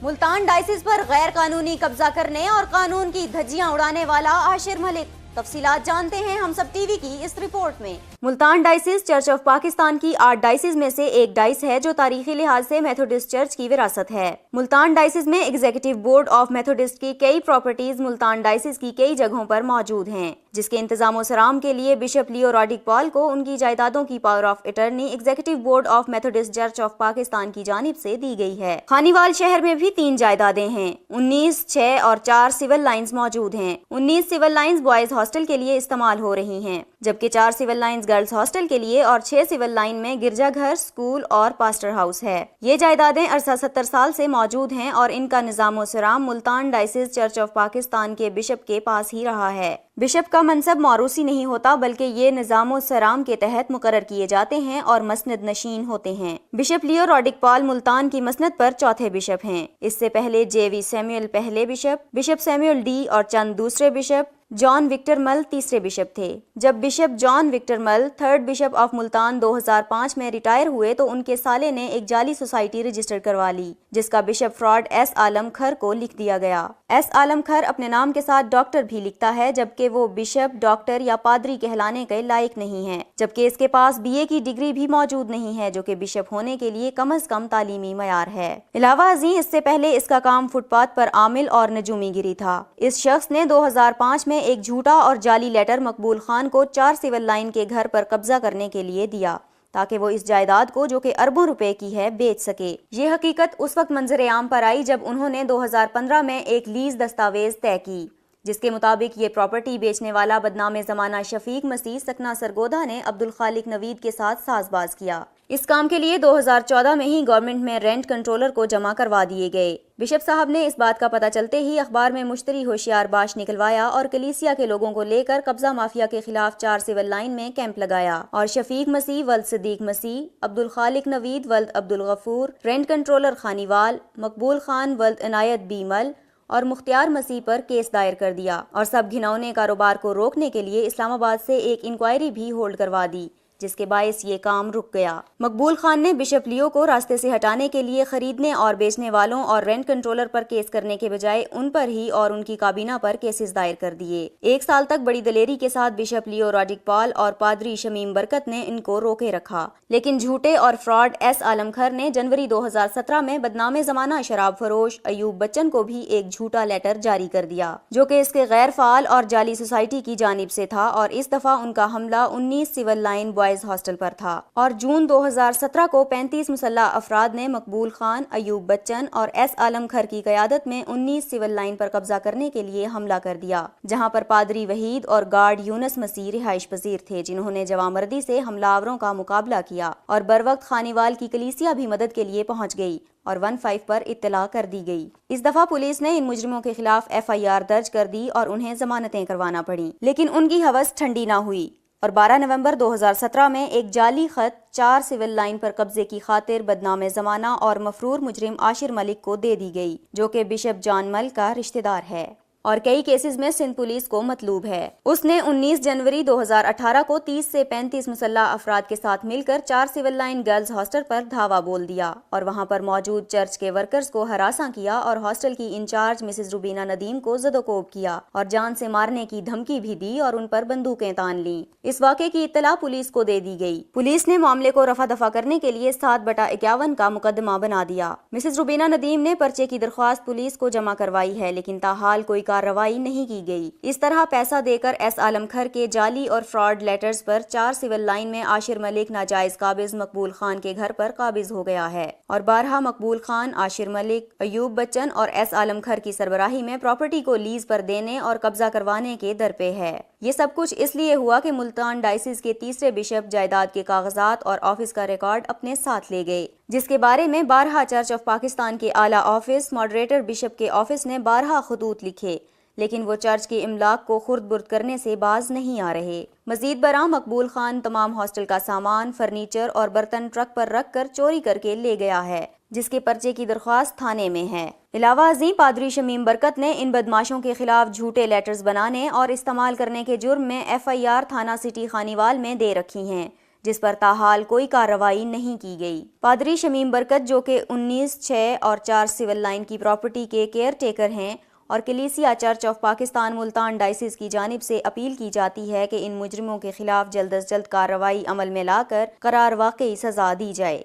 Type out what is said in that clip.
Multan diocese پر غیر قانونی قبضہ کرنے اور قانون کی دھجیاں اڑانے والا عاشر ملک۔ تفصیلات جانتے ہیں ہم سب ٹی وی کی اس رپورٹ میں۔ Multan diocese church of Pakistan کی 8 ڈائسس میں سے ایک ڈائس ہے جو تاریخی لحاظ سے میتھوڈسٹ چرچ کی وراثت ہے۔ ملتان ڈائسس میں ایگزیکٹو بورڈ آف میتھوڈسٹ کی کئی پراپرٹیز ملتان ڈائسس کی کئی جگہوں پر موجود ہیں، جس کے انتظام و سرام کے لیے بشپ لیو راڈک پال کو ان کی جائیدادوں کی power of attorney executive board of Methodist church of Pakistan کی جانب سے دی گئی ہے۔ خانیوال شہر میں بھی 3 جائیدادیں ہیں۔ 19، 6 اور 4 سول لائنز موجود ہیں۔ 19 سول لائنز بوائز ہاسٹل کے لیے استعمال ہو رہی ہیں، جبکہ 4 سول لائنز گرلز ہاسٹل کے لیے اور 6 سول لائن میں گرجا گھر، سکول اور پاسٹر ہاؤس ہے۔ یہ جائیدادیں عرصہ 70 سال سے موجود ہیں اور ان کا نظام و سرام Multan diocese church of Pakistan کے بشپ کے پاس ہی رہا ہے۔ بشپ کا منصب موروثی نہیں ہوتا، بلکہ یہ نظام و سرام کے تحت مقرر کیے جاتے ہیں اور مسند نشین ہوتے ہیں۔ بشپ لیو راڈک پال ملتان کی مسند پر چوتھے بشپ ہیں۔ اس سے پہلے جے وی سیموئل پہلے بشپ، بشپ سیموئل ڈی اور چند دوسرے بشپ، جان وکٹر مل تیسرے بشپ تھے۔ جب بشپ جان وکٹر مل 3rd بشپ آف ملتان 2005 میں ریٹائر ہوئے تو ان کے سالے نے ایک جعلی سوسائٹی رجسٹر کروا لی، جس کا بشپ فراڈ ایس عالم کھر کو لکھ دیا گیا۔ ایس عالم کھر اپنے نام کے ساتھ ڈاکٹر بھی لکھتا ہے، جبکہ وہ بشپ، ڈاکٹر یا پادری کہلانے کے لائق نہیں ہے، جبکہ اس کے پاس BA کی ڈگری بھی موجود نہیں ہے، جو کہ بشپ ہونے کے لیے کم از کم تعلیمی معیار ہے۔ علاوہ ازیں اس سے پہلے اس کا کام فٹ پاتھ پر عامل اور نجومی گری تھا۔ اس شخص نے 2005 میں ایک جھوٹا اور جعلی لیٹر مقبول خان کو 4 سول لائن کے گھر پر قبضہ کرنے کے لیے دیا، تاکہ وہ اس جائیداد کو جو کہ اربوں روپے کی ہے بیچ سکے۔ یہ حقیقت اس وقت منظر عام پر آئی جب انہوں نے 2015 میں ایک لیز دستاویز طے کی، جس کے مطابق یہ پراپرٹی بیچنے والا بدنام زمانہ شفیق مسیح سکنا سرگودا نے عبدالخالق نوید کے ساتھ ساز باز کیا۔ اس کام کے لیے 2014 میں ہی گورنمنٹ میں رینٹ کنٹرولر کو جمع کروا دیے گئے۔ بشپ صاحب نے اس بات کا پتہ چلتے ہی اخبار میں مشتری ہوشیار باش نکلوایا اور کلیسیا کے لوگوں کو لے کر قبضہ مافیا کے خلاف 4 سول لائن میں کیمپ لگایا اور شفیق مسیح ولد صدیق مسیح، عبدالخالق نوید ولد عبدالغفور، رینٹ کنٹرولر خانیوال، مقبول خان ولد عنایت بی مل اور مختار مسیح پر کیس دائر کر دیا اور سب گھنونے کاروبار کو روکنے کے لیے اسلام آباد سے ایک انکوائری بھی ہولڈ کروا دی، جس کے باعث یہ کام رک گیا۔ مقبول خان نے بشپ لیو کو راستے سے ہٹانے کے لیے خریدنے اور بیچنے والوں اور رینٹ کنٹرولر پر کیس کرنے کے بجائے ان پر ہی اور ان کی کابینہ پر کیسز دائر کر دیے۔ 1 سال تک بڑی دلیری کے ساتھ بشپ لیو راڈک پال اور پادری شمیم برکت نے ان کو روکے رکھا، لیکن جھوٹے اور فراڈ ایس عالم کھر نے جنوری 2017 میں بدنام زمانہ شراب فروش ایوب بچن کو بھی ایک جھوٹا لیٹر جاری کر دیا، جو کہ اس کے غیر فعال اور جعلی سوسائٹی کی جانب سے تھا، اور اس دفعہ ان کا حملہ 19 سول لائن بوائز ہاسٹل پر تھا۔ اور جون 2017 کو 35 مسلح افراد نے مقبول خان، ایوب بچن اور ایس عالم کھر کی قیادت میں 19 سول لائن پر قبضہ کرنے کے لیے حملہ کر دیا، جہاں پر پادری وحید اور گارڈ یونس مسیح رہائش پذیر تھے، جنہوں نے جوامردی سے حملہ آوروں کا مقابلہ کیا، اور بروقت خانیوال کی کلیسیا بھی مدد کے لیے پہنچ گئی اور 15 پر اطلاع کر دی گئی۔ اس دفعہ پولیس نے ان مجرموں کے خلاف FIR درج کر دی اور انہیں ضمانتیں کروانا پڑیں، لیکن ان کی ہوس ٹھنڈی نہ ہوئی اور 12 نومبر 2017 میں ایک جعلی خط 4 سول لائن پر قبضے کی خاطر بدنام زمانہ اور مفرور مجرم عاشر ملک کو دے دی گئی، جو کہ بشپ جان مل کا رشتہ دار ہے اور کئی کیسز میں سندھ پولیس کو مطلوب ہے۔ اس نے 19 جنوری 2018 کو 30 سے 35 مسلح افراد کے ساتھ مل کر 4 سول لائن گرلز ہاسٹل پر دھاوا بول دیا اور وہاں پر موجود چرچ کے ورکرز کو ہراساں کیا اور ہاسٹل کی انچارج مسز روبینہ ندیم کو زد و کوب کیا اور جان سے مارنے کی دھمکی بھی دی اور ان پر بندوقیں تان لیں۔ اس واقعے کی اطلاع پولیس کو دے دی گئی۔ پولیس نے معاملے کو رفع دفع کرنے کے لیے 7/51 کا مقدمہ بنا دیا۔ مسز روبینہ ندیم نے پرچے کی درخواست پولیس کو جمع کروائی ہے، لیکن تاحال کوئی کارروائی نہیں کی گئی۔ اس طرح پیسہ دے کر ایس عالم کھر کے جعلی اور فراڈ لیٹرز پر 4 سول لائن میں عاشر ملک ناجائز قابض مقبول خان کے گھر پر قابض ہو گیا ہے اور بارہا مقبول خان، عاشر ملک، ایوب بچن اور ایس عالم کھر کی سربراہی میں پراپرٹی کو لیز پر دینے اور قبضہ کروانے کے در پہ ہے۔ یہ سب کچھ اس لیے ہوا کہ ملتان ڈائسس کے تیسرے بشپ جائیداد کے کاغذات اور آفس کا ریکارڈ اپنے ساتھ لے گئے، جس کے بارے میں بارہا چرچ آف پاکستان کے اعلیٰ آفس، ماڈریٹر بشپ کے آفس نے بارہا خطوط لکھے، لیکن وہ چرچ کے املاک کو خرد برد کرنے سے باز نہیں آ رہے۔ مزید برآں مقبول خان تمام ہاسٹل کا سامان، فرنیچر اور برتن ٹرک پر رکھ کر چوری کر کے لے گیا ہے، جس کے پرچے کی درخواست تھانے میں ہے۔ علاوہ ازیں پادری شمیم برکت نے ان بدماشوں کے خلاف جھوٹے لیٹرز بنانے اور استعمال کرنے کے جرم میں FIR تھانہ سٹی خانیوال میں دے رکھی ہیں، جس پر تاحال کوئی کارروائی نہیں کی گئی۔ پادری شمیم برکت جو کہ 19 6 اور 4 سول لائن کی پراپرٹی کے کیئر ٹیکر ہیں اور کلیسیا church of Pakistan Multan diocese کی جانب سے اپیل کی جاتی ہے کہ ان مجرموں کے خلاف جلد از جلد کارروائی عمل میں لا کر قرار واقعی سزا دی جائے۔